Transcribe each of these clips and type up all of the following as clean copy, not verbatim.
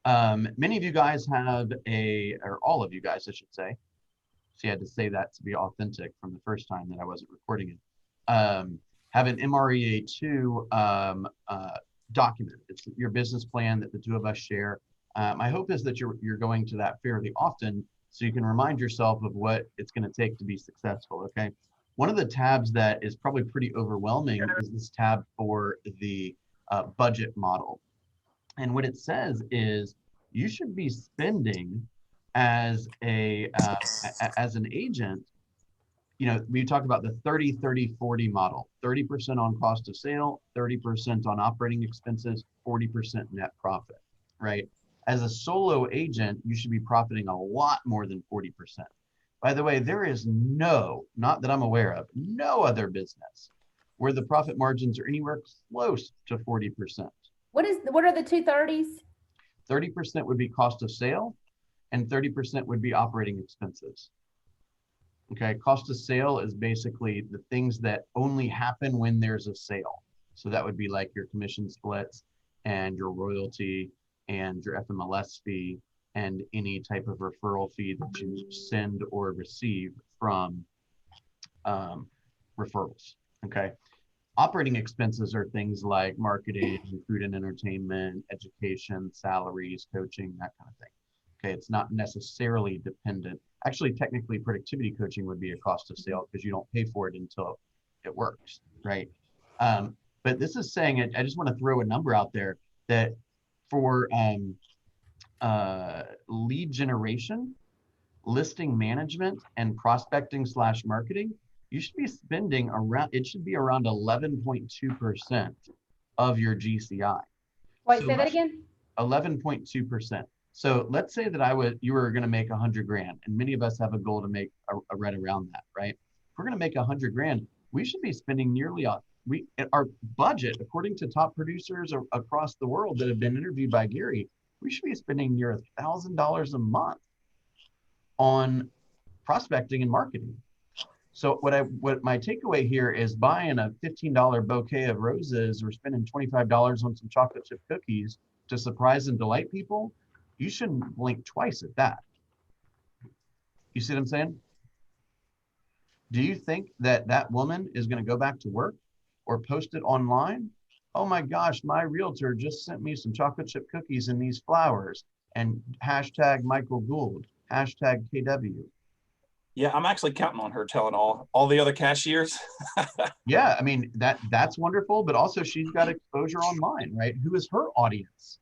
Many of you guys have or all of you guys, I should say. She had to say that to be authentic from the first time that I wasn't recording it. Have an MREA2 document. It's your business plan that the two of us share. My hope is that you're going to that fairly often so you can remind yourself of what it's going to take to be successful, okay? One of the tabs that is probably pretty overwhelming is this tab for the budget model. And what it says is you should be spending as as an agent. You know, we talked about the 30-30-40 model, 30% on cost of sale, 30% on operating expenses, 40% net profit, right? As a solo agent, you should be profiting a lot more than 40%. By the way, there is not that I'm aware of, no other business where the profit margins are anywhere close to 40%. What are the 230s? 30% would be cost of sale and 30% would be operating expenses. Okay, cost of sale is basically the things that only happen when there's a sale. So that would be like your commission splits and your royalty and your FMLS fee and any type of referral fee that you send or receive from referrals, okay? Operating expenses are things like marketing, food and entertainment, education, salaries, coaching, that kind of thing. Okay, it's not necessarily dependent. Actually, technically, productivity coaching would be a cost of sale because you don't pay for it until it works, right? But this is saying, I just want to throw a number out there that for lead generation, listing management, and prospecting / marketing, you should be spending around, it should be around 11.2% of your GCI. Wait, say that again? 11.2%. So let's say that you were going to make 100 grand, and many of us have a goal to make a right around that, right? If we're going to make 100 grand, we should be spending nearly our budget, according to top producers across the world that have been interviewed by Gary, we should be spending near $1,000 a month on prospecting and marketing. So what my takeaway here is buying a $15 bouquet of roses or spending $25 on some chocolate chip cookies to surprise and delight people. You shouldn't blink twice at that. You see what I'm saying? Do you think that that woman is going to go back to work or post it online? Oh my gosh, my realtor just sent me some chocolate chip cookies and these flowers and hashtag Michael Gould, hashtag KW. Yeah, I'm actually counting on her telling all the other cashiers. Yeah, I mean, that's wonderful, but also she's got exposure online, right? Who is her audience?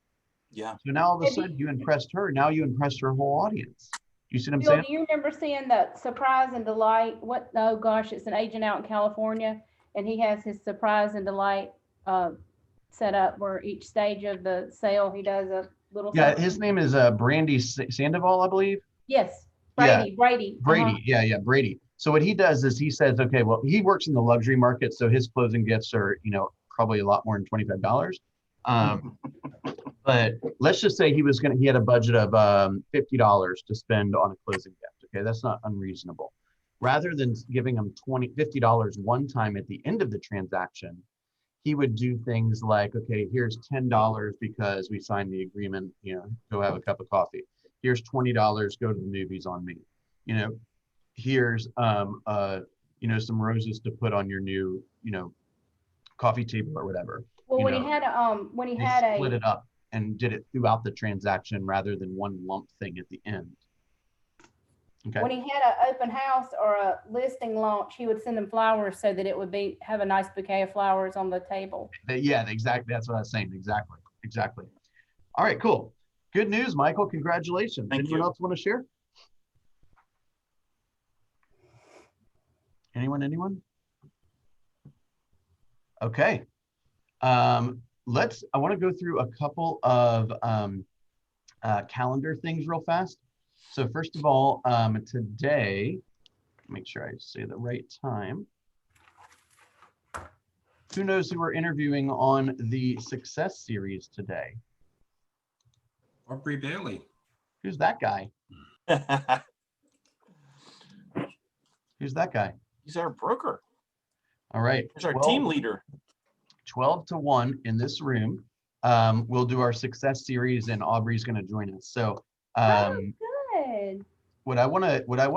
Yeah. So now all of a sudden you impressed her. Now you impressed her whole audience. You see what I'm saying? Do you remember seeing the surprise and delight? Oh gosh, it's an agent out in California, and he has his surprise and delight set up where each stage of the sale he does a little. Yeah, something. his name is Brandy Sandoval, I believe. Yes, Brady. Yeah. Brady. Brady. Yeah, Brady. So what he does is he says, okay, well, he works in the luxury market, so his closing gifts are, probably a lot more than $25. But let's just say he had a budget of $50 to spend on a closing gift. Okay, that's not unreasonable. Rather than giving him $50 one time at the end of the transaction, he would do things like, okay, here's $10 because we signed the agreement, go have a cup of coffee. Here's $20, go to the movies on me. Here's some roses to put on your new, coffee table or whatever. Well, when he had split it up and did it throughout the transaction rather than one lump thing at the end. Okay. When he had an open house or a listing launch, he would send them flowers so that it would have a nice bouquet of flowers on the table. Yeah, exactly. That's what I was saying. Exactly. All right, cool. Good news, Michael. Congratulations. Anyone else want to share? Anyone? Okay. I want to go through a couple of calendar things real fast. So first of all, today, make sure I say the right time. Who knows who we're interviewing on the Success Series today? Aubrey Bailey. Who's that guy? Who's that guy? He's our broker. All right. He's our team leader. 12 to 1 in this room. we'll do our success series, and Aubrey's going to join us. So Good. what I want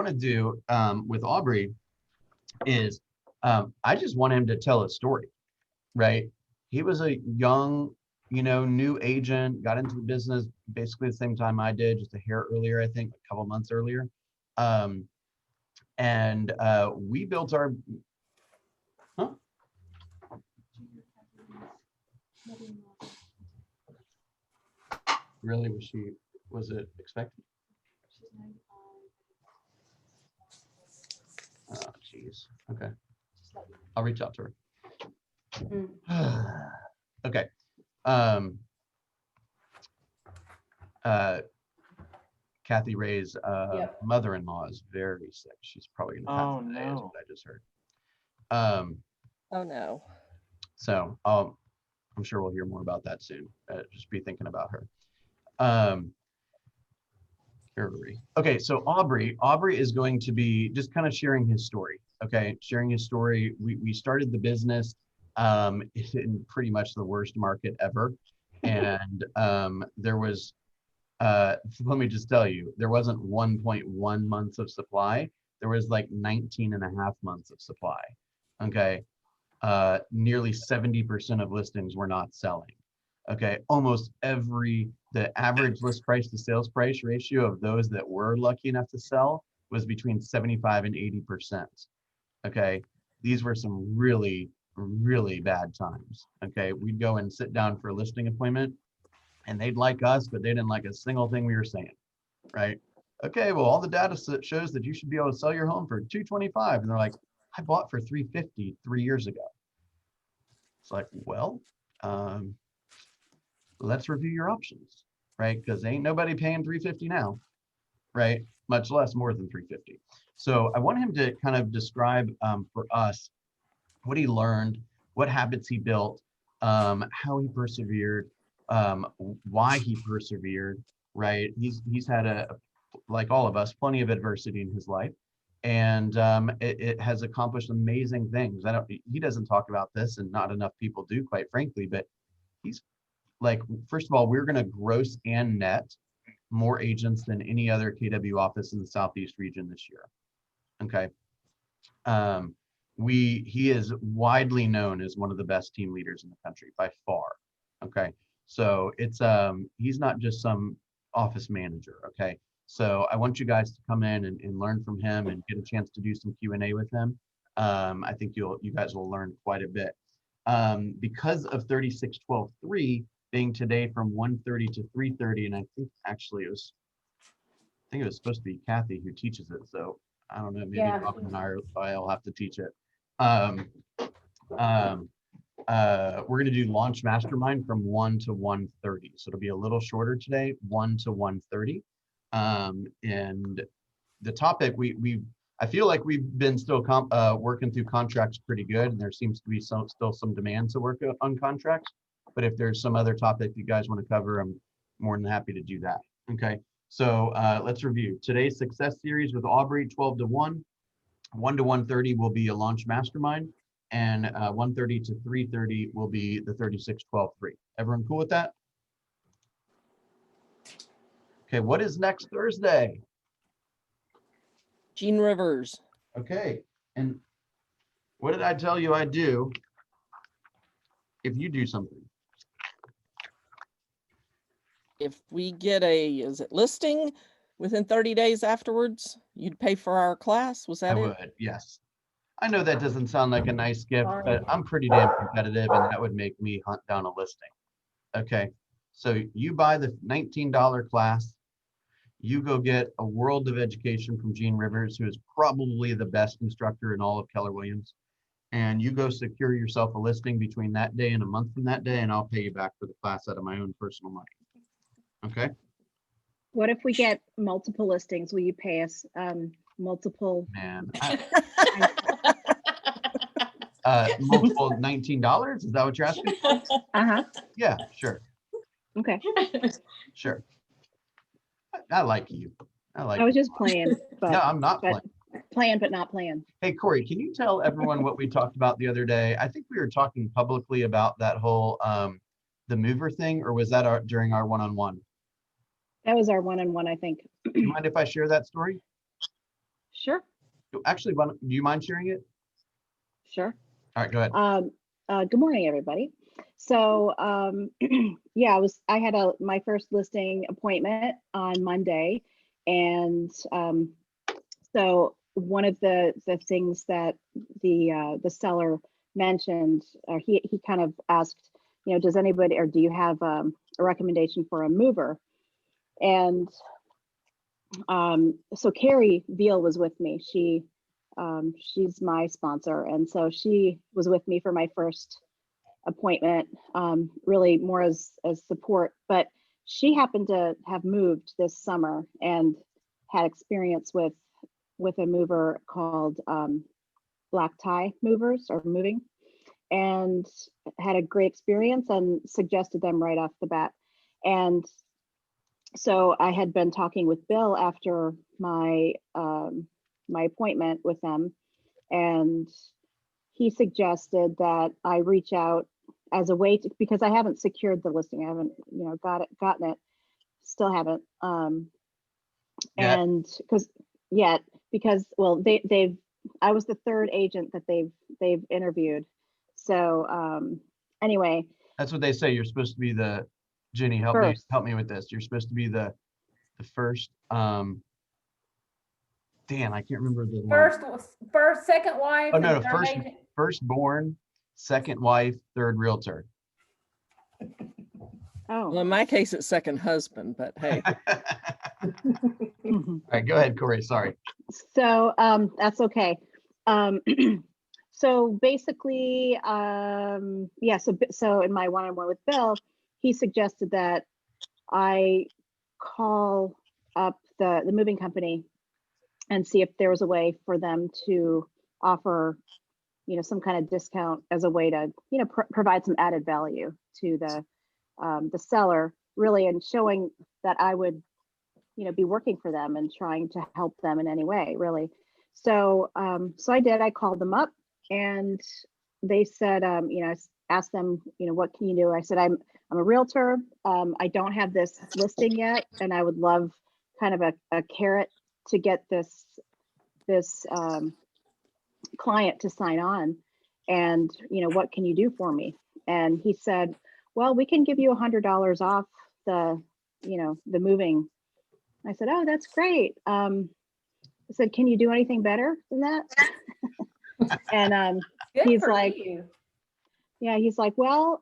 to do with Aubrey is I just want him to tell a story, right? He was a young, new agent, got into the business basically the same time I did, just a hair earlier, I think, a couple months earlier. And we built our, huh? Really, was it expected? Oh, geez. Okay. I'll reach out to her. Okay. Kathy Ray's Yep. mother-in-law is very sick. She's probably gonna pass today, is what I just heard. Oh no. So I'm sure we'll hear more about that soon. Just be thinking about her. Okay, so Aubrey is going to be just kind of sharing his story. Okay, sharing his story. We started the business in pretty much the worst market ever, and there was let me just tell you, there wasn't 1.1 months of supply. There was like 19 and a half months of supply. Okay, nearly 70% of listings were not selling. Okay, almost the average list price to sales price ratio of those that were lucky enough to sell was between 75 and 80%. Okay, these were some really, really bad times. Okay, we'd go and sit down for a listing appointment, and they'd like us, but they didn't like a single thing we were saying, right? Okay, well, all the data shows that you should be able to sell your home for $225, and they're like, I bought for $350 3 years ago. It's like, well, let's review your options, right? Because ain't nobody paying $350 now, right? Much less more than $350. So I want him to kind of describe for us what he learned, what habits he built, how he persevered, why he persevered, right? He's had like all of us, plenty of adversity in his life, and it has accomplished amazing things. He doesn't talk about this, and not enough people do, quite frankly, but he's like, first of all, we're going to gross and net more agents than any other KW office in the Southeast region this year. Okay. He is widely known as one of the best team leaders in the country by far. Okay. So it's he's not just some office manager. Okay. So I want you guys to come in and learn from him and get a chance to do some Q&A with him. I think you guys will learn quite a bit. Because of 3612.3 being today from 1:30 to 3:30, and I think actually it was supposed to be Kathy who teaches it. So I don't know, maybe Yeah. Robin and I'll have to teach it. We're gonna do launch mastermind from 1 to 1:30. So it'll be a little shorter today, 1 to 1:30. And the topic I feel like we've been still working through contracts pretty good, and there seems to be still some demand to work on contracts. But if there's some other topic you guys want to cover, I'm more than happy to do that. Okay, so let's review today's success series with Aubrey. 12 to 1, 1 to 1:30 will be a launch mastermind, and 1:30 to 3:30 will be the 3612.3. Everyone cool with that? Okay, what is next Thursday? Gene Rivers. Okay, and what did I tell you I'd do if you do something? If we get listing within 30 days afterwards, you'd pay for our class. Was that I it? would, yes. I know that doesn't sound like a nice gift, Sorry. but I'm pretty damn competitive, and that would make me hunt down a listing. Okay, so you buy the $19 class, you go get a world of education from Gene Rivers, who is probably the best instructor in all of Keller Williams, and you go secure yourself a listing between that day and a month from that day, and I'll pay you back for the class out of my own personal money. Okay? What if we get multiple listings? Will you pay us multiple? Man, multiple $19? Is that what you're asking? Uh-huh. Yeah, sure. Okay. Sure. I like you. I was just playing, but No, I'm not playing. playing, but not playing. Hey, Corey, can you tell everyone what we talked about the other day? I think we were talking publicly about that whole the mover thing, or was that during our one-on-one? That was our one-on-one, I think. Do you mind if I share that story? Sure, Actually, do you mind sharing it? sure. All right, go ahead. Good morning, everybody. So, yeah, I had my first listing appointment on Monday. And so one of the things that the seller mentioned, or he kind of asked, does anybody, or do you have a recommendation for a mover? And so Carrie Veal was with me. She's my sponsor, and so she was with me for my first appointment, really more as support. But she happened to have moved this summer and had experience with a mover called Black Tie Movers or Moving, and had a great experience and suggested them right off the bat. And so I had been talking with Bill after my my appointment with them, and he suggested that I reach out as a way to, because I haven't secured the listing. I haven't, gotten it, still haven't. Yet. And because well, I was the third agent that they've interviewed. So anyway. That's what they say. You're supposed to be the, Jenny, help me with this. You're supposed to be the first, Dan, I can't remember the line. Second wife. Oh, no, and third agent. firstborn, second wife, third realtor. Oh. Well, in my case, it's second husband, but hey. All right, go ahead, Corey, sorry. So that's okay. So basically, yeah, so in my one-on-one with Bill, he suggested that I call up the moving company and see if there was a way for them to offer, some kind of discount as a way to, provide some added value to the seller, really, and showing that I would, be working for them and trying to help them in any way, really. So, so I did. I called them up, and they said, I asked them, what can you do? I said, I'm a realtor. I don't have this listing yet, and I would love kind of a carrot to get this client to sign on. And, what can you do for me? And he said, well, we can give you $100 off the moving. I said, oh, that's great. I said, can you do anything better than that? And he's like, yeah, he's like, well,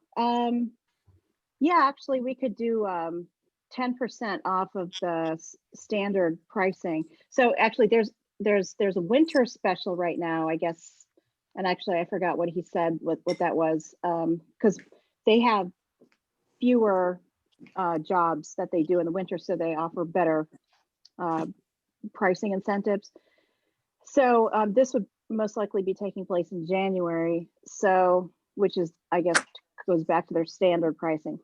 yeah, actually we could do 10% off of the standard pricing. So actually there's a winter special right now, I guess. And actually I forgot what he said, what that was, because they have fewer jobs that they do in the winter, so they offer better pricing incentives. So this would most likely be taking place in January, so which is, I guess, goes back to their standard pricing.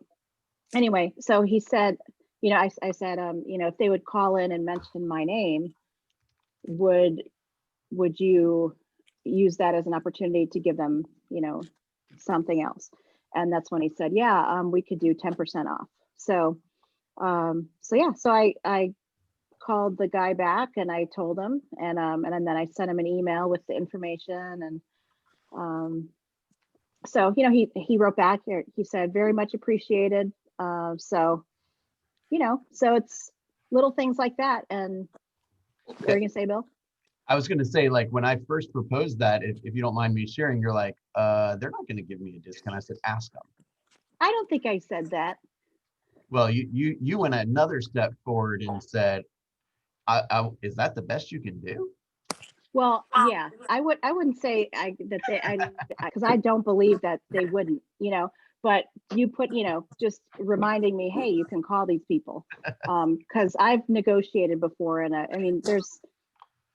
Anyway, so he said, I said, if they would call in and mention my name, would you use that as an opportunity to give them, something else? And that's when he said, yeah, we could do 10% off. So, yeah, so I called the guy back and I told him, and then I sent him an email with the information, and so he wrote back here. He said, very much appreciated. So so it's little things like that. And what were you gonna say, Bill? I was gonna say, like, when I first proposed that, if you don't mind me sharing, you're like, they're not gonna give me a discount. I said, ask them. I don't think I said that. Well, you went another step forward and said, is that the best you can do? Well, yeah, I wouldn't say because I don't believe that they wouldn't, but you put, just reminding me, hey, you can call these people, because I've negotiated before, and I mean, there's,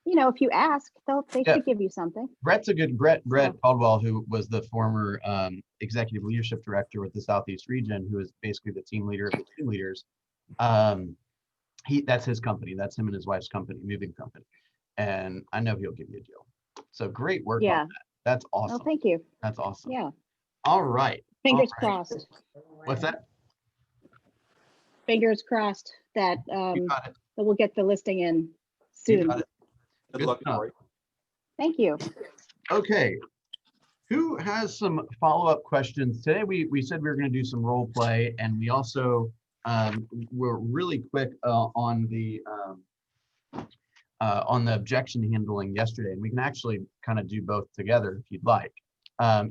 if you ask, they should give you something. Brett's a good Brett Caldwell, who was the former executive leadership director with the Southeast region, who is basically the team leader of the team leaders. That's his company. That's him and his wife's company, moving company. And I know he'll give you a deal. So great work on that. That's awesome. Oh, thank you. That's awesome. Yeah. All right. Fingers All right. crossed. What's that? Fingers crossed that You got it. that we'll get the listing in You soon. got it. Good Good luck, stuff. Lori. Thank you. Okay. Who has some follow-up questions? Today we said we were going to do some role play, and we also were really quick on the objection handling yesterday, and we can actually kind of do both together if you'd like.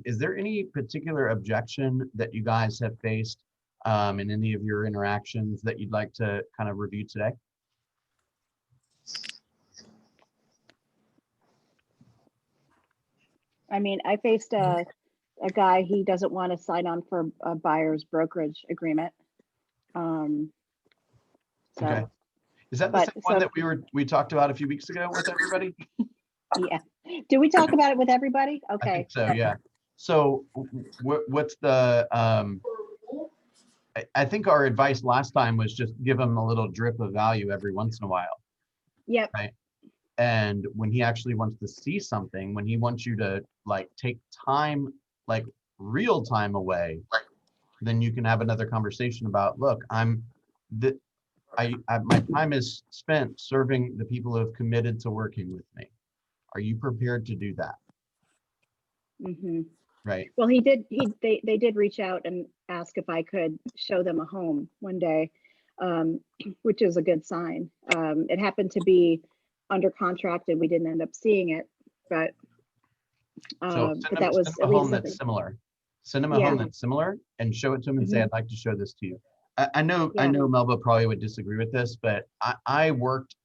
Is there any particular objection that you guys have faced in any of your interactions that you'd like to kind of review today? I mean, I faced a guy, he doesn't want to sign on for a buyer's brokerage agreement. So, Okay. Is that the but same one so- that we talked about a few weeks ago with everybody? yeah. Did we talk about it with everybody? I Okay. think so, yeah. So what's the, I think our advice last time was just give him a little drip of value every once in a while. Yep. And when he actually wants to see something, when he wants you to like take time, like real time away, then you can have another conversation about, look, my time is spent serving the people who have committed to working with me. Are you prepared to do that? Mm-hmm. Right. Well, they did reach out and ask if I could show them a home one day, which is a good sign. It happened to be under contract and we didn't end up seeing it, but So that was send at him a home least that's something. similar. Send him a Yeah. home that's similar and show it to him and say, Mhm. I'd like to show this to you. I know Yeah. Melba probably would disagree with this, but I worked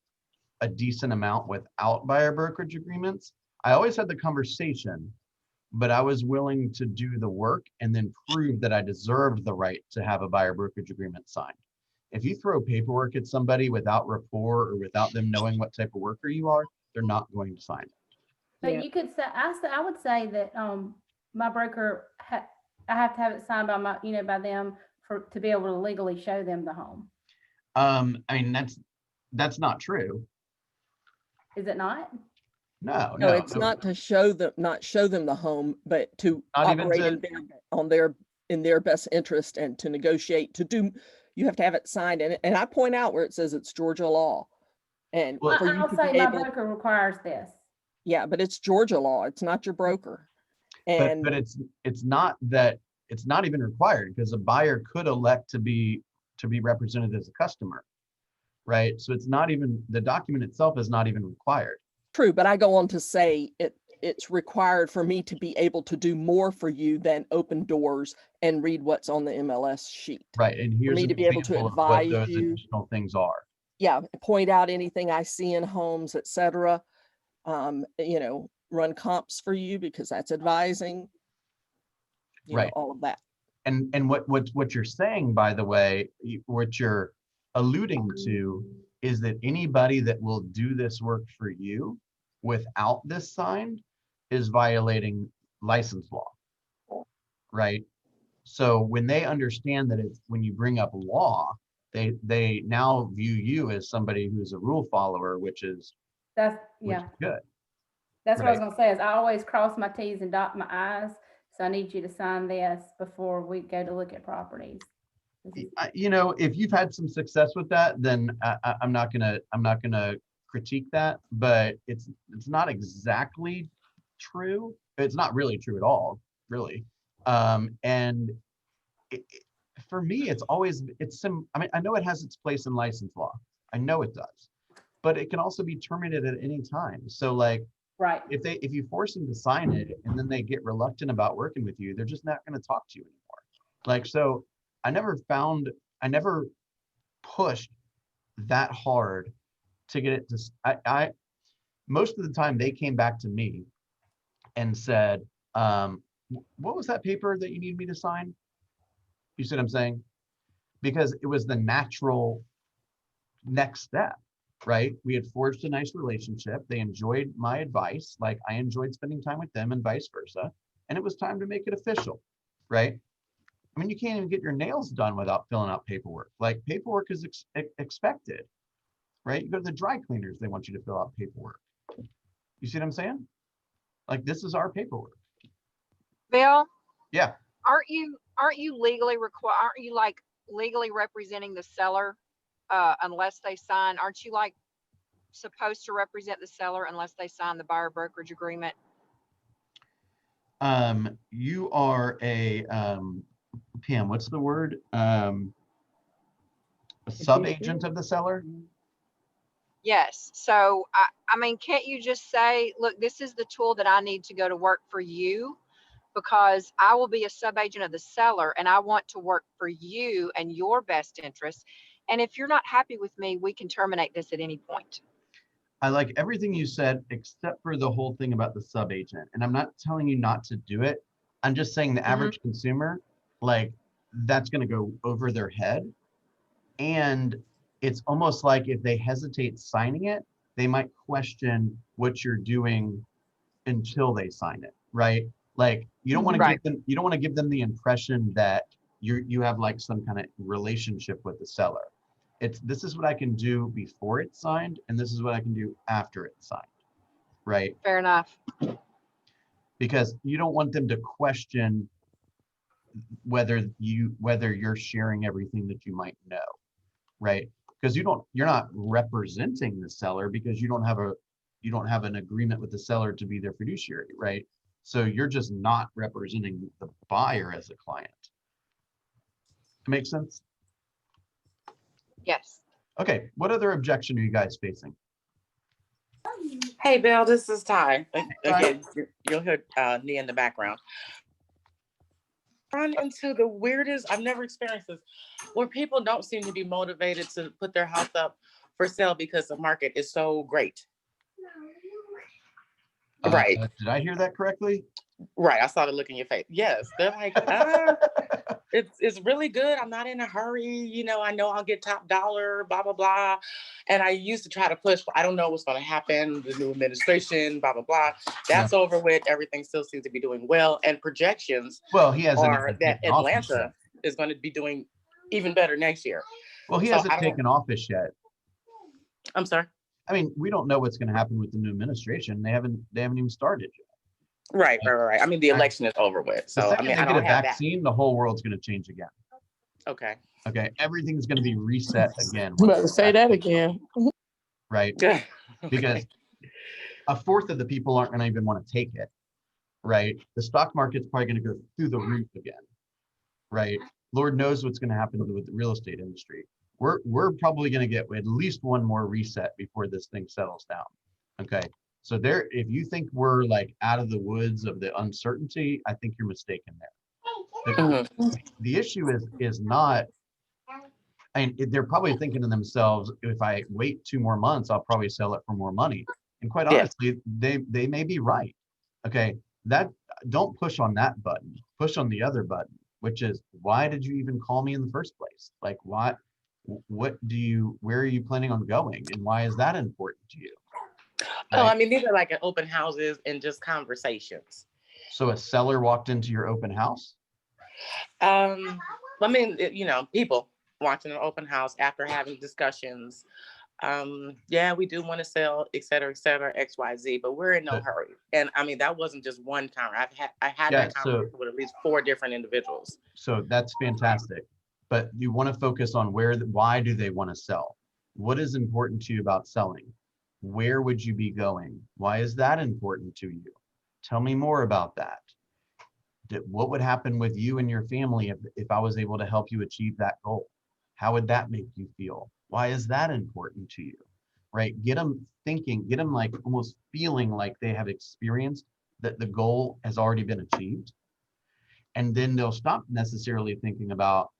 a decent amount without buyer brokerage agreements. I always had the conversation, but I was willing to do the work and then prove that I deserved the right to have a buyer brokerage agreement signed. If you throw paperwork at somebody without rapport or without them knowing what type of worker you are, they're not going to sign it. But Yeah. you could say, I would say that, my broker, I have to have it signed by by them to be able to legally show them the home. I mean, that's not true. Is it not? No, No, it's not to show them, not show them the home, but to Not even operate to- in their best interest and to negotiate, you have to have it signed. And I point out where it says it's Georgia law. And Well, for you I'll to say be my able, broker requires this. yeah, but it's Georgia law. It's not your broker. And but it's not that, it's not even required because a buyer could elect to be represented as a customer, right? So it's not even, the document itself is not even required. true, but I go on to say it's required for me to be able to do more for you than open doors and read what's on the MLS sheet. Right, and here's me an to be able to example of what advise those you. additional things are. Yeah, point out anything I see in homes, etc. Run comps for you because that's advising. Right. All of that. And what you're saying, by the way, what you're alluding to is that anybody that will do this work for you without this signed is violating license law, right? So when they understand that it's, when you bring up law, they now view you as somebody who's a rule follower, which is That's, which yeah, is good. that's what I was right. gonna say, is I always cross my T's and dot my I's. So I need you to sign this before we go to look at properties. If you've had some success with that, then I'm not gonna critique that, but it's not exactly true. It's not really true at all, really. And for me, it's always, I mean, I know it has its place in license law. I know it does, but it can also be terminated at any time. So like, Right. if you force them to sign it and then they get reluctant about working with you, they're just not going to talk to you anymore. Like, so I never pushed that hard to get it to, I most of the time they came back to me and said, what was that paper that you need me to sign? You see what I'm saying? Because it was the natural next step, right? We had forged a nice relationship. They enjoyed my advice. Like I enjoyed spending time with them and vice versa. And it was time to make it official, right? I mean, you can't even get your nails done without filling out paperwork. Like paperwork is expected, right? You go to the dry cleaners, they want you to fill out paperwork. You see what I'm saying? Like this is our paperwork. Bill, Yeah. aren't you aren't you like legally representing the seller unless they sign? Aren't you like supposed to represent the seller unless they sign the buyer brokerage agreement? You are a Pam, what's the word? A sub-agent of the seller? Yes. So I mean, can't you just say, look, this is the tool that I need to go to work for you, because I will be a sub-agent of the seller and I want to work for you and your best interest. And if you're not happy with me, we can terminate this at any point. I like everything you said, except for the whole thing about the sub-agent. And I'm not telling you not to do it. I'm just saying the average consumer, like, that's going to go over their head. And it's almost like if they hesitate signing it, they might question what you're doing until they sign it, right? Like, you don't want to give them, you don't want to give them the impression that you have like some kind of relationship with the seller. This is what I can do before it's signed, and this is what I can do after it's signed, right? Fair enough. Because you don't want them to question whether you're sharing everything that you might know, right? Because you're not representing the seller, because you don't have an agreement with the seller to be their fiduciary, right? So you're just not representing the buyer as a client. Make sense? Yes. Okay, what other objection are you guys facing? Hey, Bill, this is Ty. Ty. Again, you'll hear me in the background. Run into the weirdest, I've never experienced this, where people don't seem to be motivated to put their house up for sale because the market is so great. Right. Did I hear that correctly? Right. I saw the look in your face. Yes. They're like, it's really good. I'm not in a hurry. You know I'll get top dollar, blah, blah, blah. And I used to try to push, but I don't know what's going to happen. The new administration, blah, blah, blah. That's over with. Everything still seems to be doing well. And projections are that Atlanta is going to be doing even better next year. Well, he hasn't taken office yet. I'm sorry. I mean, we don't know what's going to happen with the new administration. They haven't even started yet. Right. I mean, the election is over with. So I mean, I don't have vaccine, the whole world's going to change again. Okay. Okay. Everything's going to be reset again. Better say that again. Right. Yeah. Because a fourth of the people aren't going to even want to take it. Right. The stock market's probably going to go through the roof again. Right. Lord knows what's going to happen with the real estate industry. We're probably going to get at least one more reset before this thing settles down. Okay. So if you think we're like out of the woods of the uncertainty, I think you're mistaken there. The issue is not, and they're probably thinking to themselves, if I wait 2 more months, I'll probably sell it for more money. And quite honestly, they may be right. Okay. Don't push on that button, push on the other button, which is, why did you even call me in the first place? Like, where are you planning on going? And why is that important to you? Oh, I mean, these are like open houses and just conversations. So a seller walked into your open house? I mean, people watching an open house after having discussions. Yeah, we do want to sell, et cetera, X, Y, Z, but we're in no hurry. And I mean, that wasn't just one conversation. I had that conversation with at least 4 different individuals. So that's fantastic. But you want to focus on why do they want to sell? What is important to you about selling? Where would you be going? Why is that important to you? Tell me more about that. What would happen with you and your family if I was able to help you achieve that goal? How would that make you feel? Why is that important to you? Right? Get them thinking, get them like almost feeling like they have experienced that the goal has already been achieved. And then they'll stop necessarily thinking about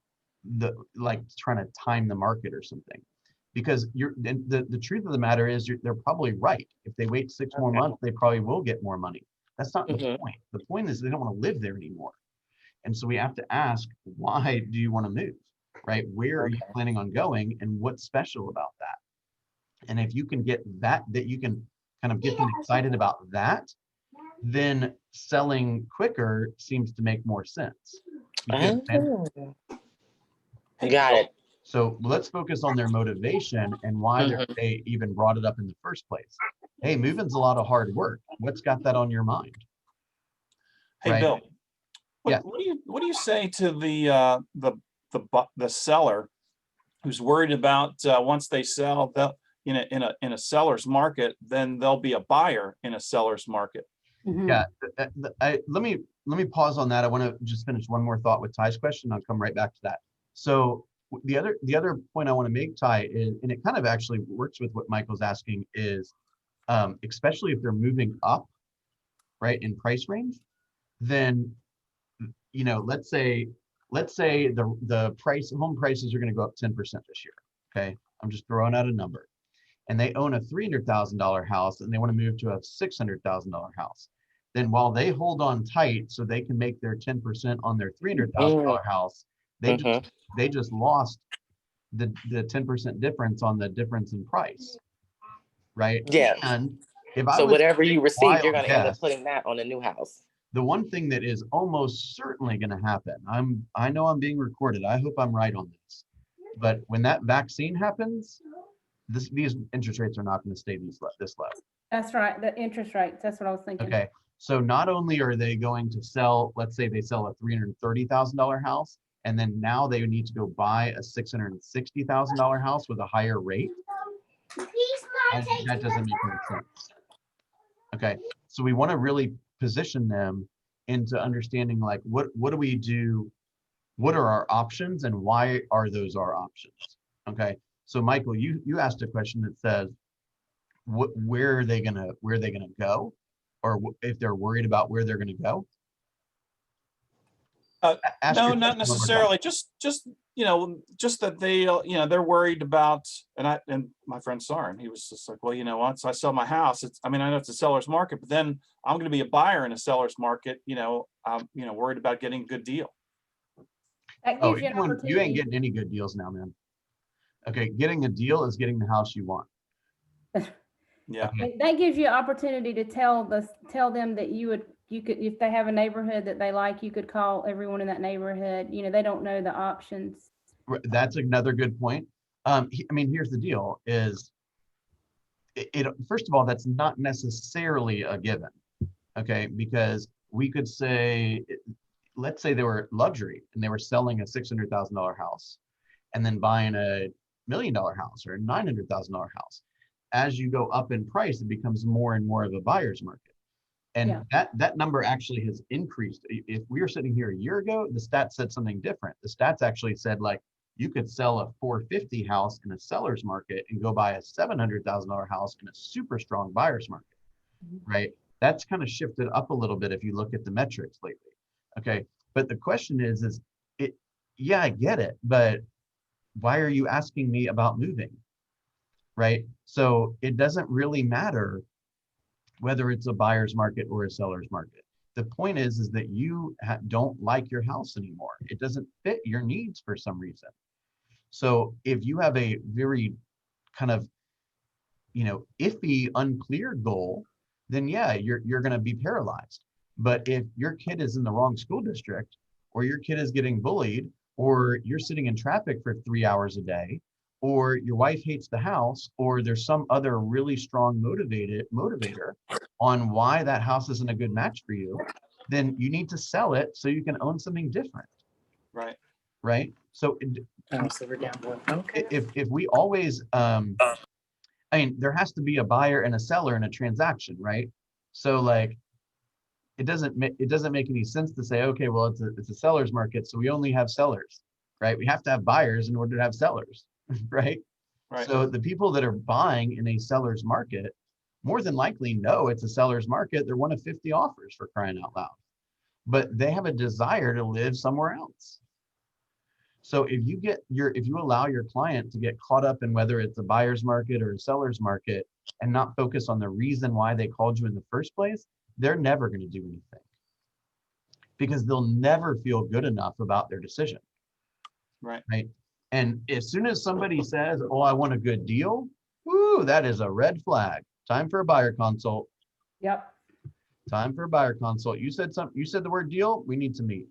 trying to time the market or something. Because the truth of the matter is they're probably right. If they wait 6 more months, they probably will get more money. That's not the point. The point is they don't want to live there anymore. And so we have to ask, why do you want to move? Right? Where are you planning on going, and what's special about that? And if you can get that you can kind of get them excited about that, then selling quicker seems to make more sense. I got it. So let's focus on their motivation and why they even brought it up in the first place. Hey, moving's a lot of hard work. What's got that on your mind? Hey, Bill. Yeah. What do you say to the seller who's worried about once they sell, they'll in a seller's market, then there'll be a buyer in a seller's market. Mhm. Yeah, let me pause on that. I want to just finish one more thought with Ty's question. I'll come right back to that. So the other point I want to make, Ty, is, and it kind of actually works with what Michael's asking, is especially if they're moving up, right, in price range, then let's say the home prices are going to go up 10% this year. Okay, I'm just throwing out a number. And they own a $300,000 house and they want to move to a $600,000 house. Then while they hold on tight so they can make their 10% on their $300,000 house, they just lost the 10% difference on the difference in price, right? Yes. And if I So was whatever you receive, you're wild going to end up guess, putting that on a new house. the one thing that is almost certainly going to happen, I know I'm being recorded. I hope I'm right on this. But when that vaccine happens, these interest rates are not going to stay this level. That's right, the interest rates, that's what I was thinking. Okay, so not only are they going to sell, let's say they sell a $330,000 house, and then now they need to go buy a $660,000 house with a higher rate. That doesn't make any sense. Okay, so we want to really position them into understanding, like, what do we do? What are our options, and why are those our options? Okay, so Michael, you asked a question that says, where are they gonna go, or if they're worried about where they're gonna go? No, not necessarily. Just that they're worried about, and my friend Sarin, he was just like, well, once I sell my house, I know it's a seller's market, but then I'm going to be a buyer in a seller's market. I'm worried about getting a good deal. That Oh, gives you an you ain't opportunity. getting any good deals now, man. Okay, getting a deal is getting the house you want. Yeah. Okay. That gives you an opportunity to tell them that you could, if they have a neighborhood that they like, you could call everyone in that neighborhood. They don't know the options. That's another good point. Here's the deal: is it first of all, that's not necessarily a given. Okay, because we could say, let's say they were luxury and they were selling a $600,000 house, and then buying a $1 million house or a $900,000 house. As you go up in price, it becomes more and more of a buyer's market. And that number actually has increased. If we were sitting here a year ago, the stats said something different. The stats actually said, like, you could sell a 450 house in a seller's market and go buy a $700,000 house in a super strong buyer's market, right? That's kind of shifted up a little bit if you look at the metrics lately. Okay, but the question is yeah, I get it, but why are you asking me about moving? Right? So it doesn't really matter whether it's a buyer's market or a seller's market. The point is that you don't like your house anymore. It doesn't fit your needs for some reason. So if you have a very kind of, iffy, unclear goal, then yeah, you're going to be paralyzed. But if your kid is in the wrong school district, or your kid is getting bullied, or you're sitting in traffic for 3 hours a day, or your wife hates the house, or there's some other really strong motivator on why that house isn't a good match for you, then you need to sell it so you can own something different. Right. Right. So So we're down one. Okay. if we always, there has to be a buyer and a seller in a transaction, right? So like, it doesn't make any sense to say, okay, well, it's a seller's market, so we only have sellers, right? We have to have buyers in order to have sellers. Right? Right. So the people that are buying in a seller's market more than likely know it's a seller's market. They're one of 50 offers, for crying out loud. But they have a desire to live somewhere else. So if you allow your client to get caught up in whether it's a buyer's market or a seller's market and not focus on the reason why they called you in the first place, they're never going to do anything, because they'll never feel good enough about their decision. Right. Right. And as soon as somebody says, oh, I want a good deal, woo, that is a red flag. Time for a buyer consult. Yep. Time for a buyer consult. You said the word deal, we need to meet.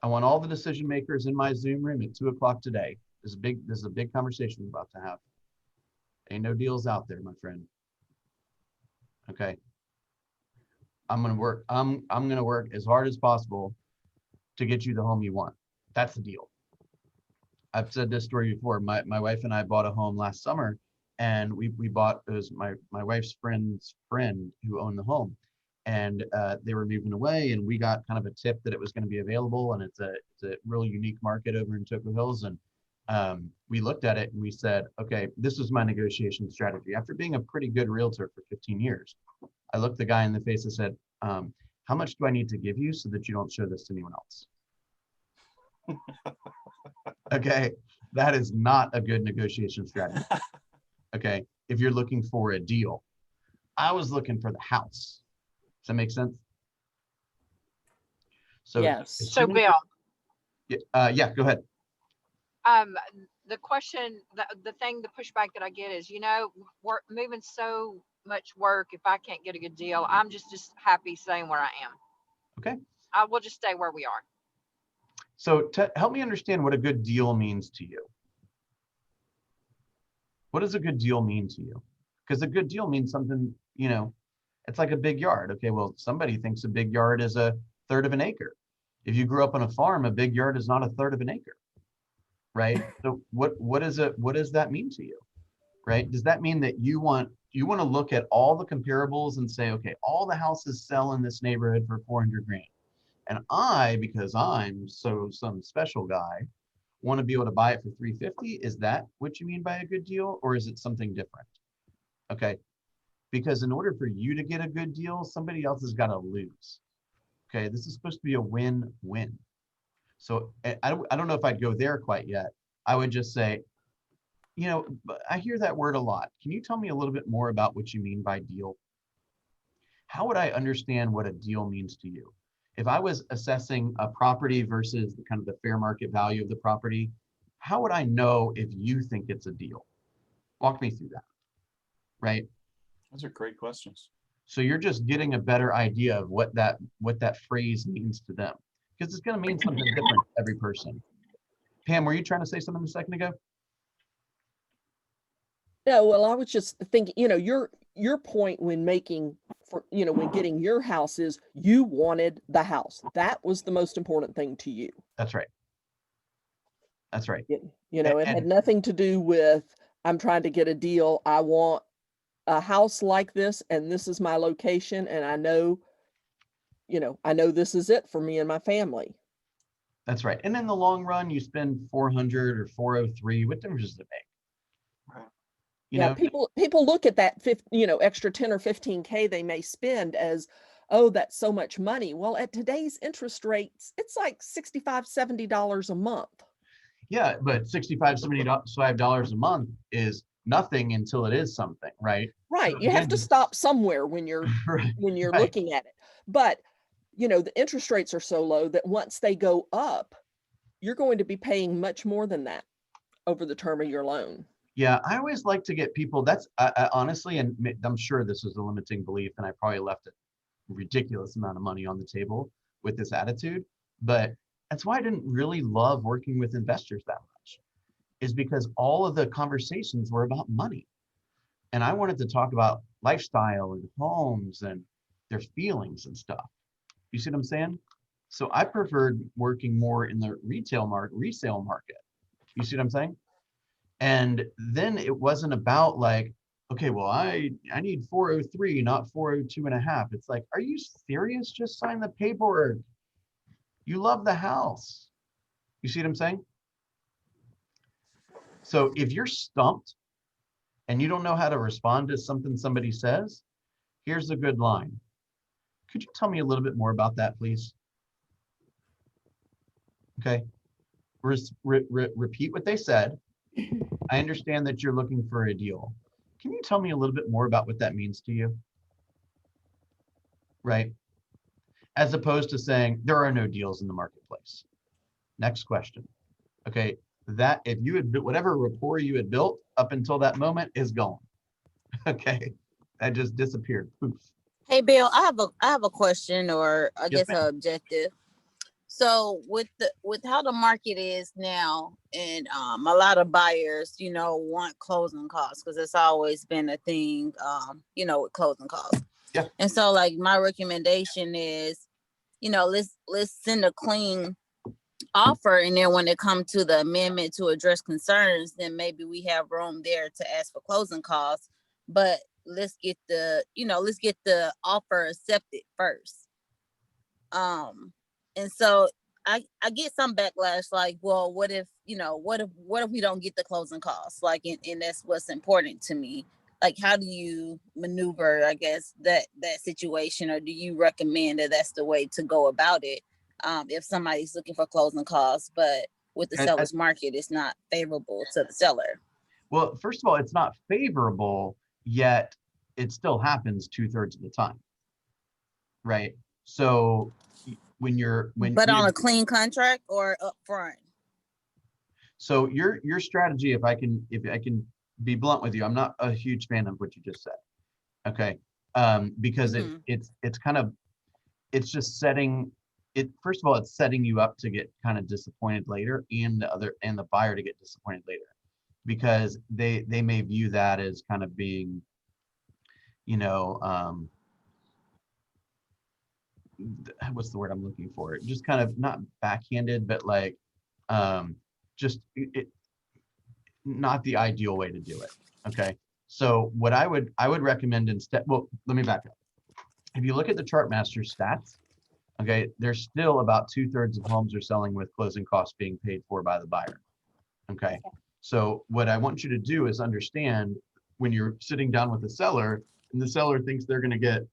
I want all the decision makers in my Zoom room at 2:00 today. This is a big conversation we're about to have. Ain't no deals out there, my friend. Okay. I'm gonna work as hard as possible to get you the home you want. That's the deal. I've said this story before. My wife and I bought a home last summer, and we bought, it was my wife's friend's friend who owned the home, and they were moving away, and we got kind of a tip that it was going to be available, and it's a really unique market over in Toco Hills. And we looked at it and we said, okay, this is my negotiation strategy. After being a pretty good realtor for 15 years, I looked the guy in the face and said, how much do I need to give you so that you don't show this to anyone else? Okay, that is not a good negotiation strategy. Okay, if you're looking for a deal, I was looking for the house. Does that make sense? So Yes. So Bill, yeah, go ahead. the question, the thing, the pushback that I get is, work, moving so much work. If I can't get a good deal, I'm just happy staying where I am. Okay. I will just stay where we are. So help me understand what a good deal means to you. What does a good deal mean to you? Because a good deal means something, it's like a big yard. Okay, well, somebody thinks a big yard is a third of an acre. If you grew up on a farm, a big yard is not a third of an acre, right? So what does that mean to you, right? Does that mean that you want to look at all the comparables and say, okay, all the houses sell in this neighborhood for 400 grand. And because I'm some special guy, want to be able to buy it for 350? Is that what you mean by a good deal, or is it something different? Okay, because in order for you to get a good deal, somebody else has got to lose. Okay, this is supposed to be a win-win. So I don't know if I'd go there quite yet. I would just say, I hear that word a lot. Can you tell me a little bit more about what you mean by deal? How would I understand what a deal means to you? If I was assessing a property versus the fair market value of the property, how would I know if you think it's a deal? Walk me through that, right? Those are great questions. So you're just getting a better idea of what that phrase means to them, because it's going to mean something different to every person. Pam, were you trying to say something a second ago? No, well, I was just thinking, your point when when getting your house is you wanted the house. That was the most important thing to you. That's right. That's right. It had nothing to do with, I'm trying to get a deal. I want a house like this, and this is my location, and I know this is it for me and my family. That's right. And in the long run, you spend 400 or 403. What difference does it make? Right. Yeah, people look at that extra 10 or 15K they may spend as, oh, that's so much money. Well, at today's interest rates, it's like $65, $70 a month. Yeah, but $65, $75 a month is nothing until it is something, right? Right. So you have to stop somewhere when you're right, looking at it. But the interest rates are so low that once they go up, you're going to be paying much more than that over the term of your loan. Yeah, I always like to get people, that's honestly, and I'm sure this is a limiting belief, and I probably left a ridiculous amount of money on the table with this attitude, but that's why I didn't really love working with investors that much, is because all of the conversations were about money. And I wanted to talk about lifestyle and homes and their feelings and stuff. You see what I'm saying? So I preferred working more in the resale market. You see what I'm saying? And then it wasn't about like, okay, well, I need 403, not 402 and a half. It's like, are you serious? Just sign the paperwork. You love the house. You see what I'm saying? So if you're stumped and you don't know how to respond to something somebody says, here's a good line. Could you tell me a little bit more about that, please? Okay. Repeat what they said. I understand that you're looking for a deal. Can you tell me a little bit more about what that means to you? Right? As opposed to saying, there are no deals in the marketplace. Next question. Okay, that if you had whatever rapport you had built up until that moment is gone. Okay, that just disappeared. Poof. Hey Bill, I have a question, or I Yes, guess an objective. So with how the market is now, and a lot of buyers, want closing costs, because it's always been a thing, with closing costs. Yeah. And so like my recommendation is, let's send a clean offer, and then when it comes to the amendment to address concerns, then maybe we have room there to ask for closing costs. But let's get the, let's get the offer accepted first. And so I get some backlash, like, well, what if we don't get the closing costs? Like, and that's what's important to me. Like, how do you maneuver, I guess, that situation, or do you recommend that that's the way to go about it? If somebody's looking for closing costs, but with the seller's market, it's not favorable to the seller. Well, first of all, it's not favorable, yet it still happens 2/3 of the time, right? So But on a clean contract or upfront? So your strategy, if I can be blunt with you, I'm not a huge fan of what you just said. Okay. Because it's kind of, it's just setting it, first of all, it's setting you up to get kind of disappointed later, and the buyer to get disappointed later, because they may view that as kind of being, what's the word I'm looking for? Just kind of not backhanded, but like, just not the ideal way to do it. Okay. So what I would recommend instead, well, let me back up. If you look at the Chartmaster stats, okay, there's still about 2/3 of homes are selling with closing costs being paid for by the buyer. Okay. So what I want you to do is understand, when you're sitting down with the seller and the seller thinks they're going to get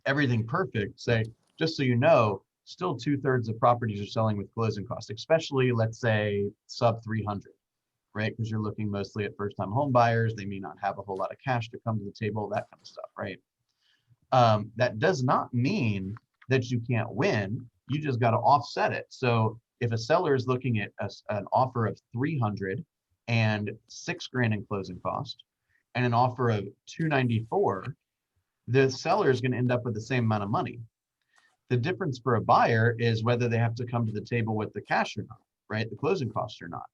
everything perfect, say, just so you know, still 2/3 of properties are selling with closing costs, especially, let's say, sub 300, right? Because you're looking mostly at first-time home buyers. They may not have a whole lot of cash to come to the table, that kind of stuff, right? That does not mean that you can't win. You just got to offset it. So if a seller is looking at an offer of 300 and $6,000 in closing cost, and an offer of 294, the seller is going to end up with the same amount of money. The difference for a buyer is whether they have to come to the table with the cash or not, right? The closing costs or not.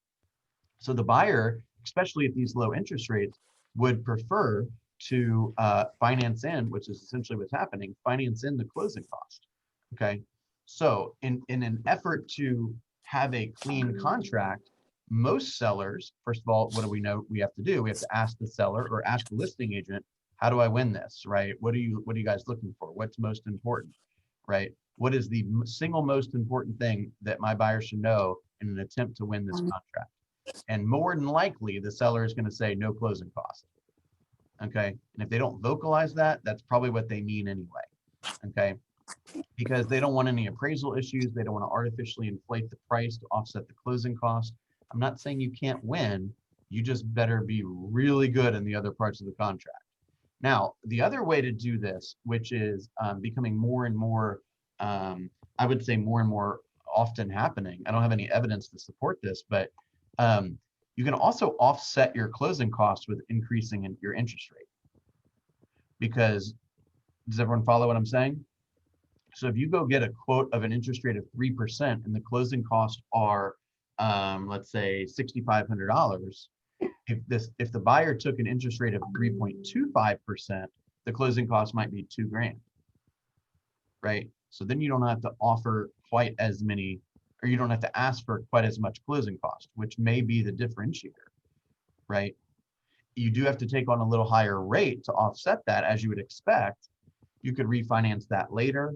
So the buyer, especially at these low interest rates, would prefer to finance in, which is essentially what's happening, finance in the closing cost. Okay. So in an effort to have a clean contract, most sellers, first of all, what do we know we have to do? We have to ask the seller or ask the listing agent, how do I win this, right? What are you guys looking for? What's most important, right? What is the single most important thing that my buyer should know in an attempt to win this contract? And more than likely, the seller is going to say no closing cost. Okay. And if they don't vocalize that, that's probably what they mean anyway. Okay. Because they don't want any appraisal issues. They don't want to artificially inflate the price to offset the closing cost. I'm not saying you can't win. You just better be really good in the other parts of the contract. Now, the other way to do this, which is becoming more and more, I would say more and more often happening. I don't have any evidence to support this, but you can also offset your closing costs with increasing in your interest rate. Because, does everyone follow what I'm saying? So if you go get a quote of an interest rate of 3% and the closing costs are, let's say, $6,500, if the buyer took an interest rate of 3.25%, the closing cost might be $2,000, right? So then you don't have to offer quite as many, or you don't have to ask for quite as much closing cost, which may be the differentiator, right? You do have to take on a little higher rate to offset that, as you would expect. You could refinance that later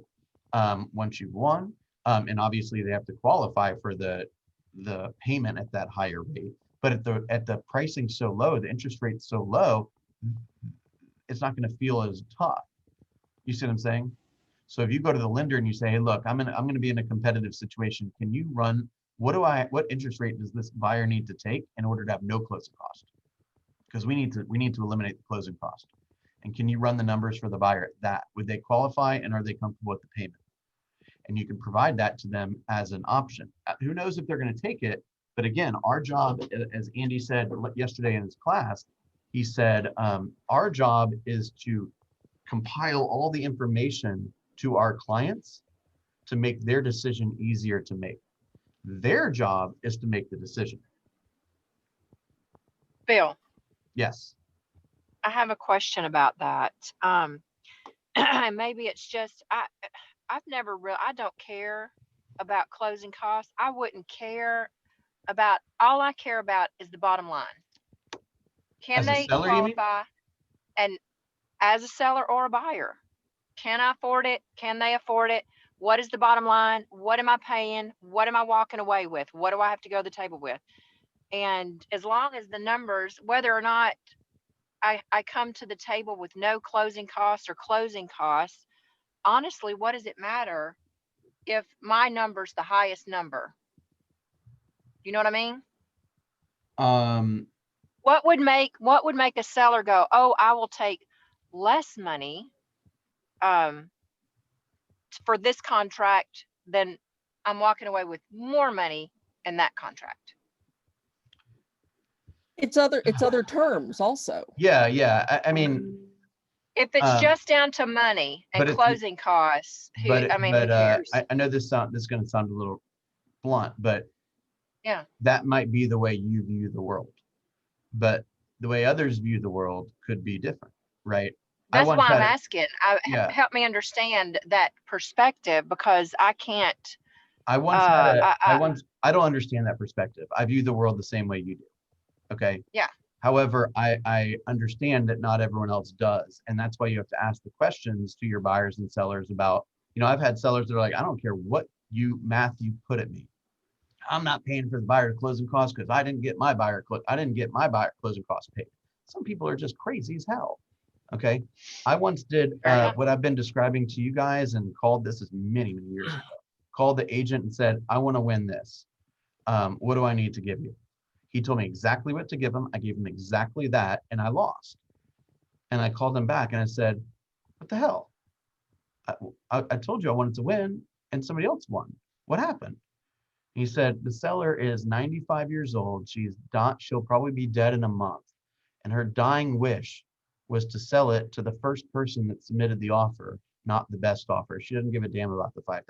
once you've won, and obviously they have to qualify for the payment at that higher rate. But at the pricing so low, the interest rate so low, it's not going to feel as tough. You see what I'm saying? So if you go to the lender and you say, hey, look, I'm gonna be in a competitive situation. Can you run, what interest rate does this buyer need to take in order to have no closing cost? Because we need to eliminate the closing cost. And can you run the numbers for the buyer at that? Would they qualify, and are they comfortable with the payment? And you can provide that to them as an option. Who knows if they're going to take it? But again, our job, as Andy said yesterday in his class, he said, our job is to compile all the information to our clients to make their decision easier to make. Their job is to make the decision. Bill, Yes. I have a question about that. Maybe it's just I don't care about closing costs, I wouldn't care about, all I care about is the bottom line. Can As a they seller, you mean? qualify? And as a seller or a buyer, can I afford it? Can they afford it? What is the bottom line? What am I paying? What am I walking away with? What do I have to go to the table with? And as long as the numbers, whether or not I come to the table with no closing costs or closing costs, honestly, what does it matter if my number's the highest number? You know what I mean? Um, What would make a seller go, oh, I will take less money um, for this contract than I'm walking away with more money in that contract? It's other terms also. yeah, yeah. I mean, If it's um, just down to money and but if you, closing costs, who, I mean, who cares? I know this is going to sound a little blunt, but Yeah, that might be the way you view the world. But the way others view the world could be different, right? I that's once why I'm had it. asking. Yeah, Help me understand that perspective, because I can't. I once had a. I I don't understand that perspective. I view the world the same way you do. Okay. yeah. However, I understand that not everyone else does. And that's why you have to ask the questions to your buyers and sellers about, I've had sellers that are like, I don't care what math you put at me. I'm not paying for the buyer closing costs because I didn't get my buyer closing costs paid. Some people are just crazy as hell. Okay. I once did Fair enough. what I've been describing to you guys and called, this is many, many years ago, called the agent and said, I want to win this. What do I need to give you? He told me exactly what to give him. I gave him exactly that, and I lost. And I called him back and I said, what the hell? I told you I wanted to win, and somebody else won. What happened? He said, the seller is 95 years old. She'll probably be dead in a month. And her dying wish was to sell it to the first person that submitted the offer, not the best offer. She doesn't give a damn about the $5,000.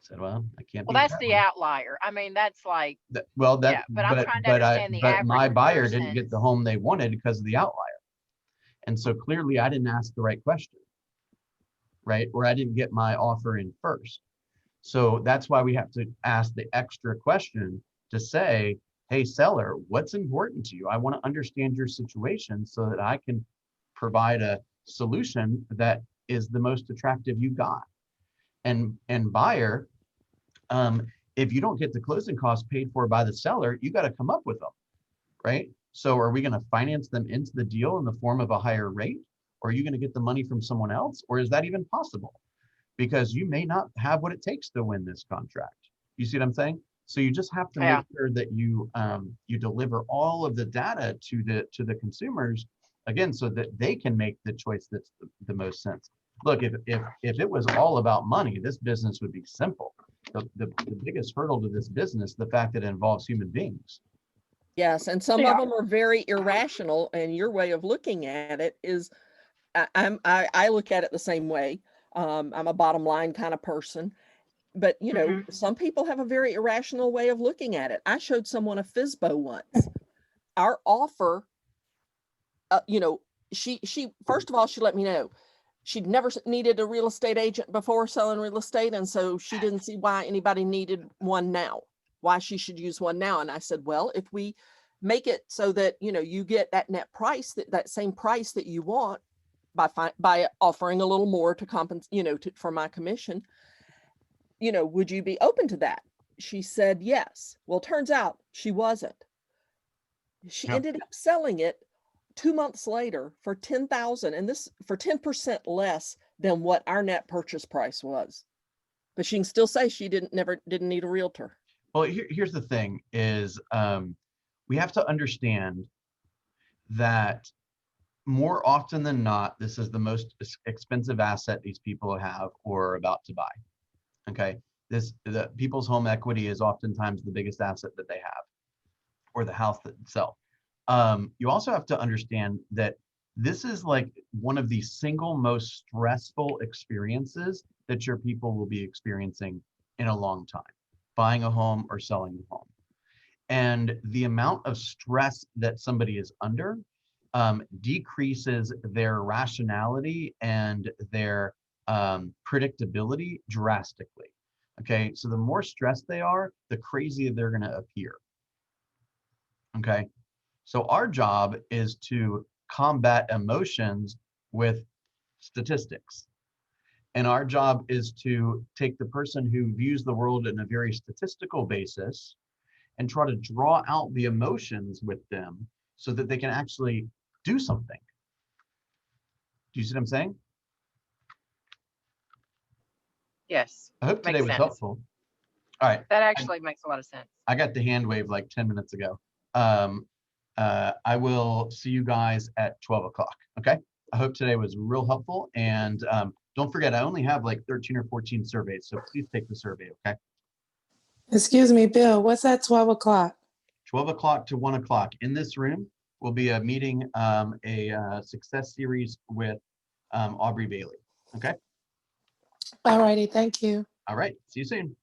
Said, well, I can't Well, beat that's that the one. outlier. I mean, that's like, Well, yeah, but I'm trying to understand the but my average buyer didn't get person. the home they wanted because of the outlier. And so clearly I didn't ask the right question, right? Or I didn't get my offer in first. So that's why we have to ask the extra question to say, hey, seller, what's important to you? I want to understand your situation so that I can provide a solution that is the most attractive you got. And buyer, if you don't get the closing costs paid for by the seller, you got to come up with them, right? So are we going to finance them into the deal in the form of a higher rate? Or are you going to get the money from someone else? Or is that even possible? Because you may not have what it takes to win this contract. You see what I'm saying? So you just have to Yeah. make sure that you deliver all of the data to the consumers, again, so that they can make the choice that's the most sense. Look, if it was all about money, this business would be simple. The biggest hurdle to this business, the fact that it involves human beings. Yes, and some Yeah. of them are very irrational, and your way of looking at it is, I look at it the same way. I'm a bottom line kind of person, but some people have a very irrational way of looking at it. I showed someone a FSBO once. Our offer, she first of all, she let me know she'd never needed a real estate agent before selling real estate, and so she didn't see why anybody needed one now, why she should use one now. And I said, well, if we make it so that you get that net price, that same price that you want by offering a little more to compensate, for my commission, would you be open to that? She said yes. Well, turns out she wasn't. She Yeah. ended up selling it 2 months later for $10,000, and this for 10% less than what our net purchase price was. But she can still say she didn't need a realtor. Well, here's the thing is we have to understand that more often than not, this is the most expensive asset these people have or are about to buy. Okay. The people's home equity is oftentimes the biggest asset that they have, or the house itself. You also have to understand that this is like one of the single most stressful experiences that your people will be experiencing in a long time, buying a home or selling a home. And the amount of stress that somebody is under decreases their rationality and their predictability drastically. Okay, so the more stressed they are, the crazier they're going to appear. Okay, so our job is to combat emotions with statistics. And our job is to take the person who views the world in a very statistical basis and try to draw out the emotions with them so that they can actually do something. Do you see what I'm saying? Yes, I hope today makes was sense. helpful. All right. That actually makes a lot of sense. I got the hand wave like 10 minutes ago. I will see you guys at 12 o'clock. Okay. I hope today was real helpful. And don't forget, I only have like 13 or 14 surveys. So please take the survey. Okay. Excuse me, Bill, what's at 12 o'clock? 12 o'clock to 1 o'clock in this room will be a meeting, a success series with Aubrey Bailey. Okay. All righty, thank you. All right. See you soon.